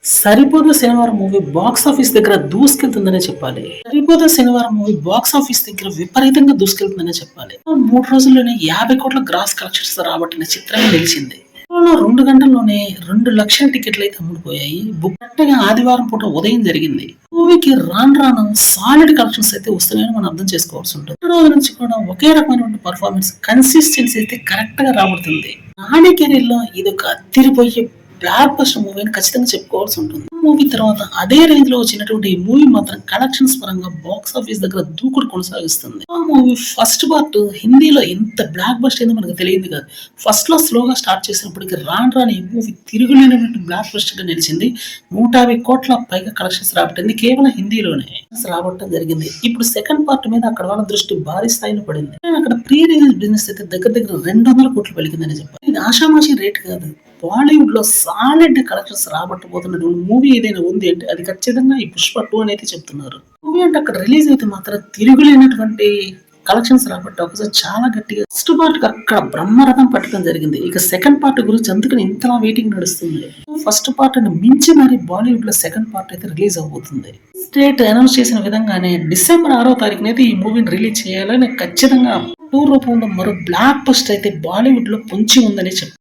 సరిపోదా శనివారం movie box office దగ్గర దూసుకెళ్తుందనే చెప్పాలి. సరిపోదా శనివారం మూవీ బాక్స్ ఆఫీస్ దగ్గర విపరీతంగా దూసుకెళ్తుందనే చెప్పాలి. 3 రోజుల్లోనే 50 కోట్ల గ్రాస్ కలెక్షన్స్ రాబట్టిన చిత్రంగా నిలిచింది. కేవలం 2 గంటల్లోనే 2 లక్షల టికెట్లు అయితే అమ్ముడుపోయాయి. బుక్ కరెక్ట్‌గా ఆదివారం పూట ఉదయం జరిగింది. మూవీకి రాను రాను సాలిడ్ కలెక్షన్స్ అయితే వస్తున్నాయని మనం అర్థం చేసుకోవాల్సి ఉంటుంది. ఈ రోజు నుంచి కూడా ఒకే రకమైనటువంటి పర్ఫార్మెన్స్ కన్సిస్టెన్సీ అయితే కరెక్ట్ గా రాబడుతుంది. నాని కెరీర్ లో ఇదొక అదిరిపోయే బ్లాక్ బస్టర్ మూవీ అని ఖచ్చితంగా చెప్పుకోవాల్సి ఉంటుంది. మూవీ తర్వాత అదే రేంజ్ లో వచ్చినటువంటి ఈ మూవీ మాత్రం కలెక్షన్స్ పరంగా బాక్స్ ఆఫీస్ దగ్గర దూకుడు కొనసాగిస్తుంది. ఆ మూవీ ఫస్ట్ పార్ట్ హిందీలో ఎంత బ్లాక్ బస్టర్ అయిందో మనకు తెలియదు కాదు. ఫస్ట్ లో స్లోగా స్టార్ట్ చేసినప్పటికీ రాను రాని ఈ మూవీ తిరుగులేనటువంటి బ్లాక్ బస్టర్ గా నిలిచింది. 150 కోట్ల పైగా కలెక్షన్స్ రాబట్టింది కేవలం హిందీలోనే రాబట్టడం జరిగింది. ఇప్పుడు సెకండ్ పార్ట్ మీద అక్కడ వాళ్ళ దృష్టి భారీ స్థాయిలో పడింది. అక్కడ ప్రీ రిలీజ్ బిజినెస్ అయితే దగ్గర దగ్గర 200 కోట్లు పలికిందని చెప్పాలి. ఇది ఆషామాషి రేట్ కాదు. బాలీవుడ్ లో సాలిడ్ కలెక్షన్స్ రాబట్టబోతున్నటువంటి మూవీ ఏదైనా ఉంది అంటే అది ఖచ్చితంగా ఈ పుష్ప 2 అని అయితే చెప్తున్నారు. మూవీ అంటే అక్కడ రిలీజ్ అయితే మాత్రం తిరుగులేనటువంటి కలెక్షన్స్ రాబట్టి ఒకసారి చాలా గట్టిగా ఫస్ట్ పార్ట్ అక్కడ బ్రహ్మరథం పట్టడం జరిగింది. ఇక సెకండ్ పార్ట్ గురించి అందుకని ఇంతలా వెయిటింగ్ నడుస్తుంది. ఫస్ట్ పార్ట్ ని మించి మరి బాలీవుడ్ లో సెకండ్ పార్ట్ అయితే రిలీజ్ అవబోతుంది. స్టేట్ అనౌన్స్ చేసిన విధంగానే డిసెంబర్ 6వ తారీఖున అయితే ఈ మూవీని రిలీజ్ చేయాలని ఖచ్చితంగా టూర్ రూపంలో మరో బ్లాక్ బస్టర్ అయితే బాలీవుడ్ లో పొంచి ఉందని చెప్పారు.